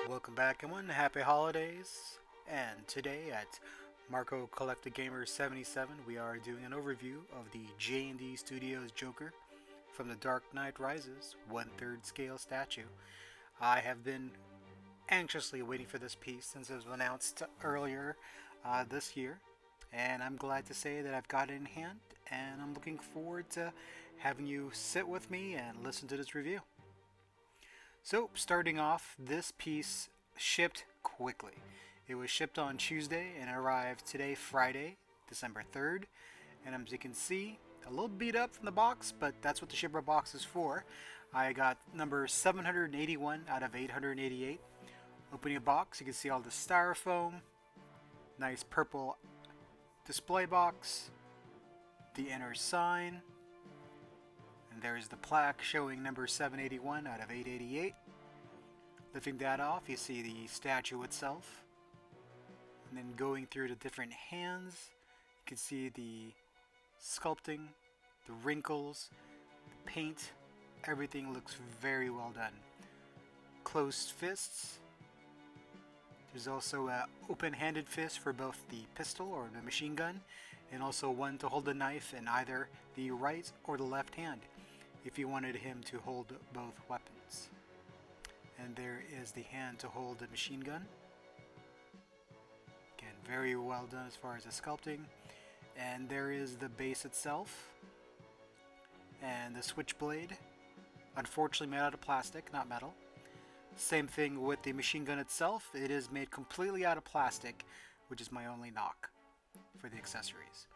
Welcome back everyone, happy holidays, and today at Marco Collected Gamer 77 we are doing an overview of the JND Studios Joker from the Dark Knight Rises 1/3 scale statue. I have been anxiously waiting for this piece since it was announced earlier this year, and I'm glad to say that I've got it in hand, and I'm looking forward to having you sit with me and listen to this review. So, starting off, this piece shipped quickly. It was shipped on Tuesday and arrived today, Friday, December 3rd. And as you can see, a little beat up from the box, but that's what the shipper box is for. I got number 781 out of 888. Opening a box, you can see all the styrofoam, nice purple display box, the inner sign. There's the plaque showing number 781 out of 888. Lifting that off, you see the statue itself. And then going through the different hands, you can see the sculpting, the wrinkles, the paint. Everything looks very well done. Closed fists. There's also an open-handed fist for both the pistol or the machine gun, and also one to hold the knife in either the right or the left hand, if you wanted him to hold both weapons. And there is the hand to hold the machine gun. Again, very well done as far as the sculpting. And there is the base itself. And the switchblade, unfortunately made out of plastic, not metal. Same thing with the machine gun itself. It is made completely out of plastic, which is my only knock for the accessories.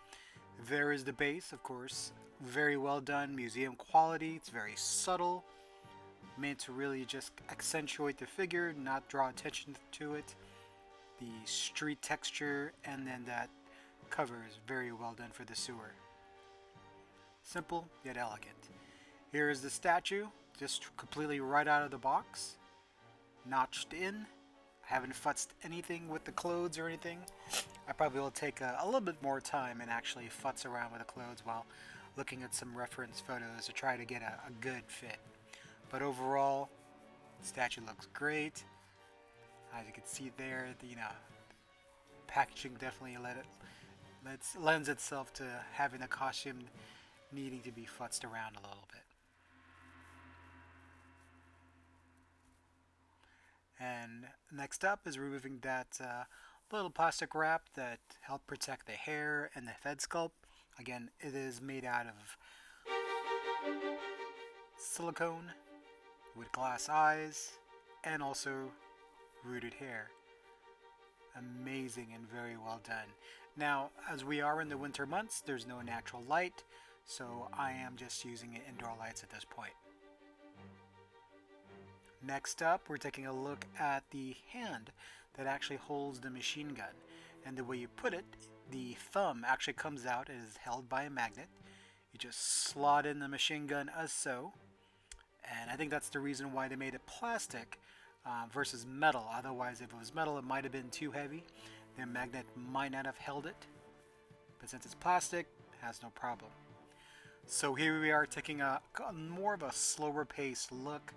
There is the base, of course, very well done, museum quality. It's very subtle, meant to really just accentuate the figure, not draw attention to it. The street texture, and then that cover is very well done for the sewer. Simple yet elegant. Here is the statue, just completely right out of the box, notched in. I haven't futzed anything with the clothes or anything. I probably will take a little bit more time and actually futz around with the clothes while looking at some reference photos to try to get a good fit. But overall, the statue looks great. As you can see there, the packaging definitely lends itself to having the costume needing to be futzed around a little bit. And next up is removing that little plastic wrap that helped protect the hair and the head sculpt. Again, it is made out of silicone with glass eyes and also rooted hair. Amazing and very well done. Now, as we are in the winter months, there's no natural light, so I am just using indoor lights at this point. Next up, we're taking a look at the hand that actually holds the machine gun. And the way you put it, the thumb actually comes out and is held by a magnet. You just slot in the machine gun as so. And I think that's the reason why they made it plastic versus metal. Otherwise, if it was metal, it might have been too heavy. The magnet might not have held it. But since it's plastic, it has no problem. So here we are taking a more of a slower paced look.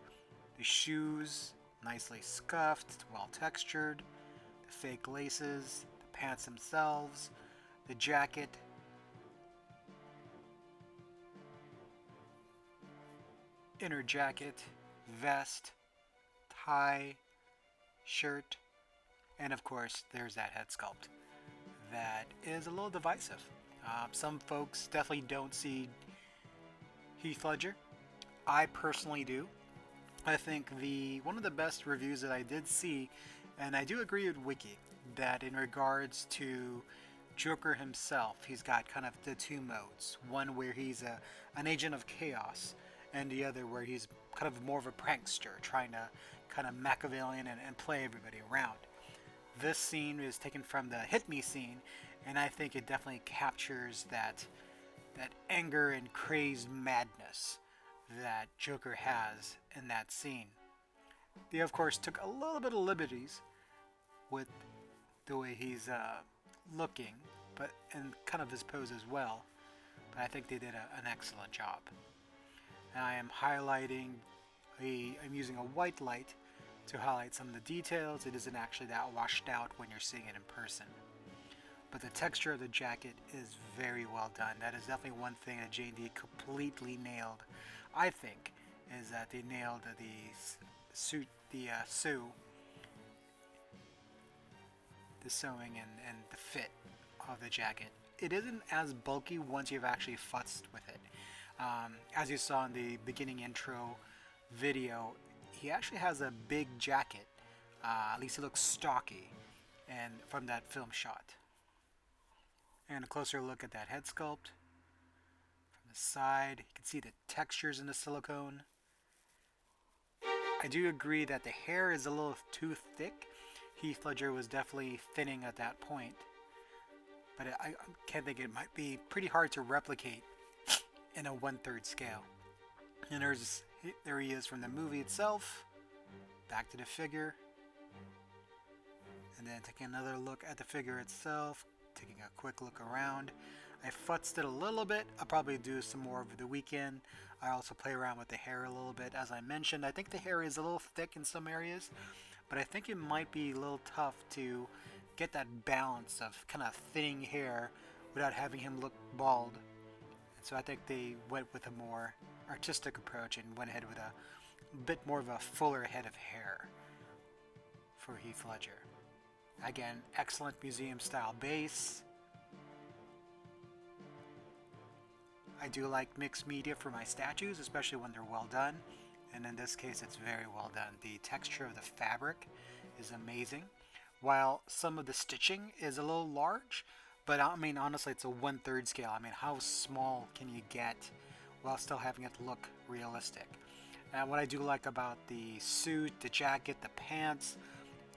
The shoes, nicely scuffed, well textured. The fake laces, the pants themselves, the jacket. Inner jacket, vest, tie, shirt, and of course there's that head sculpt. That is a little divisive. Some folks definitely don't see Heath Ledger. I personally do. I think one of the best reviews that I did see, and I do agree with Wiki, that in regards to Joker himself, he's got kind of the two modes. One where he's an agent of chaos, and the other where he's kind of more of a prankster, trying to kind of Machiavellian and play everybody around. This scene is taken from the Hit Me scene, and I think it definitely captures that anger and crazed madness that Joker has in that scene. They of course took a little bit of liberties with the way he's looking, and kind of his pose as well. But I think they did an excellent job. And I am highlighting I'm using a white light to highlight some of the details. It isn't actually that washed out when you're seeing it in person. But the texture of the jacket is very well done. That is definitely one thing that JND completely nailed, I think, is that they nailed the suit, the sewing and the fit of the jacket. It isn't as bulky once you've actually futzed with it. As you saw in the beginning intro video, he actually has a big jacket. At least it looks stocky, and from that film shot. And a closer look at that head sculpt from the side. You can see the textures in the silicone. I do agree that the hair is a little too thick. Heath Ledger was definitely thinning at that point, but I can't think it might be pretty hard to replicate in a 1/3 scale. And there he is from the movie itself. Back to the figure, and then taking another look at the figure itself. Taking a quick look around. I futzed it a little bit. I'll probably do some more over the weekend. I also play around with the hair a little bit. As I mentioned, I think the hair is a little thick in some areas, but I think it might be a little tough to get that balance of kind of thinning hair without having him look bald. And so I think they went with a more artistic approach and went ahead with a bit more of a fuller head of hair for Heath Ledger. Again, excellent museum style base. I do like mixed media for my statues, especially when they're well done. And in this case, it's very well done. The texture of the fabric is amazing. While some of the stitching is a little large, but I mean, honestly, it's a 1/3 scale. I mean, how small can you get while still having it look realistic? And what I do like about the suit, the jacket, the pants,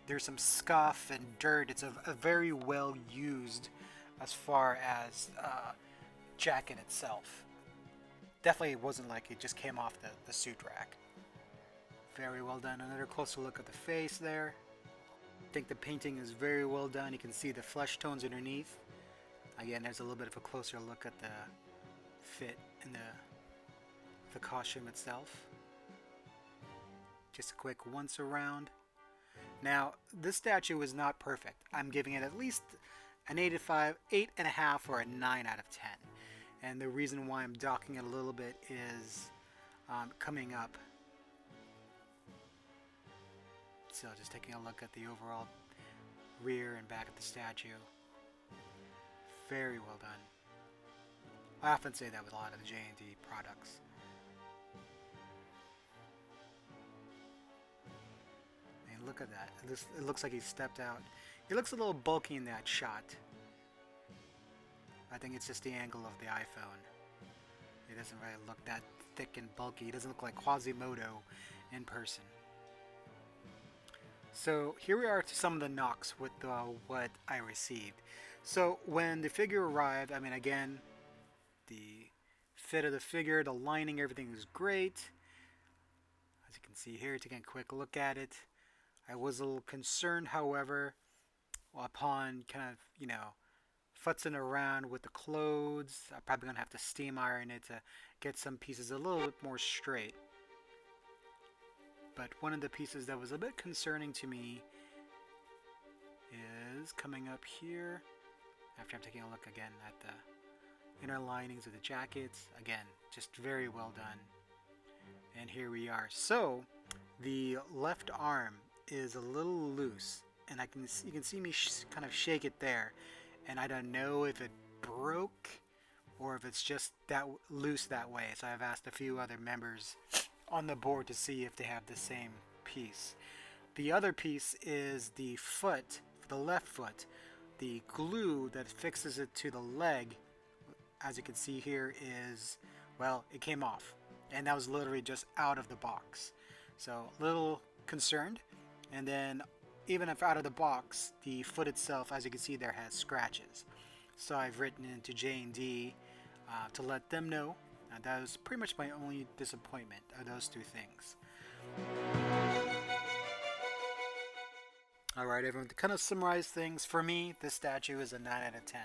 there's some scuff and dirt. It's a very well used as far as jacket itself. Definitely it wasn't like it just came off the suit rack. Very well done. Another closer look at the face there. I think the painting is very well done. You can see the flesh tones underneath. Again, there's a little bit of a closer look at the fit and the costume itself. Just a quick once around. Now, this statue is not perfect. I'm giving it at least an 8.5 or a 9 out of 10. And the reason why I'm docking it a little bit is coming up. So just taking a look at the overall rear and back of the statue. Very well done. I often say that with a lot of the JND products. Look at that. It looks like he stepped out. He looks a little bulky in that shot. I think it's just the angle of the iPhone. He doesn't really look that thick and bulky. He doesn't look like Quasimodo in person. So here we are to some of the knocks with what I received. So when the figure arrived, I mean, again, the fit of the figure, the lining, everything was great. As you can see here, taking a quick look at it. I was a little concerned, however, upon kind of, futzing around with the clothes. I'm probably going to have to steam iron it to get some pieces a little bit more straight. But one of the pieces that was a bit concerning to me is coming up here, after I'm taking a look again at the inner linings of the jackets. Again, just very well done. And here we are. So, the left arm is a little loose, and you can see me kind of shake it there, and I don't know if it broke or if it's just that loose that way. So I've asked a few other members on the board to see if they have the same piece. The other piece is the foot, the left foot. The glue that fixes it to the leg, as you can see here, is, well, it came off, and that was literally just out of the box. So a little concerned. And then even if out of the box, the foot itself, as you can see there, has scratches. So I've written into J&D to let them know. That was pretty much my only disappointment, are those two things. Alright everyone, to kind of summarize things, for me, this statue is a 9 out of 10.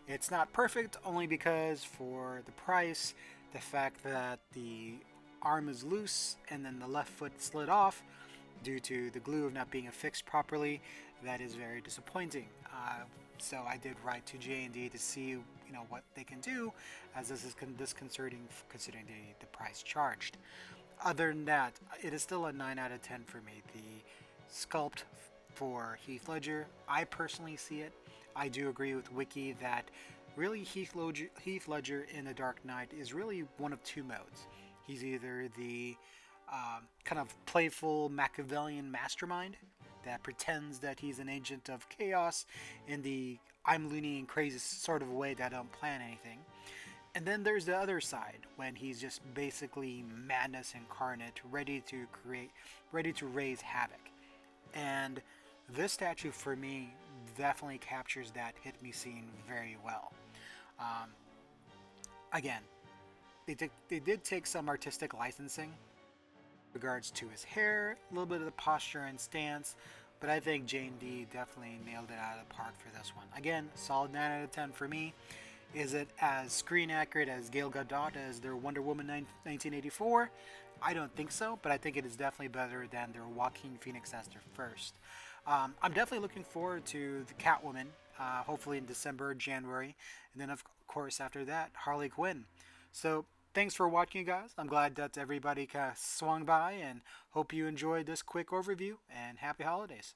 It's not perfect only because for the price, the fact that the arm is loose and then the left foot slid off, due to the glue of not being affixed properly. That is very disappointing. So I did write to JND to see what they can do, as this is disconcerting considering the price charged. Other than that, it is still a 9 out of 10 for me. The sculpt for Heath Ledger, I personally see it. I do agree with Wiki that really Heath Ledger in The Dark Knight is really one of two modes. He's either the kind of playful Machiavellian mastermind that pretends that he's an agent of chaos in the I'm loony and crazy sort of way that I don't plan anything. And then there's the other side when he's just basically madness incarnate, ready to raise havoc. And this statue for me definitely captures that hit me scene very well. Um, Again, they did take some artistic licensing in regards to his hair, a little bit of the posture and stance, but I think JND definitely nailed it out of the park for this one. Again, solid 9 out of 10 for me. Is it as screen accurate as Gal Gadot as their Wonder Woman 1984? I don't think so, but I think it is definitely better than their Joaquin Phoenix as their first. I'm definitely looking forward to the Catwoman, hopefully in December, January, and then of course after that, Harley Quinn. So thanks for watching, guys. I'm glad that everybody kind of swung by, and hope you enjoyed this quick overview, and happy holidays.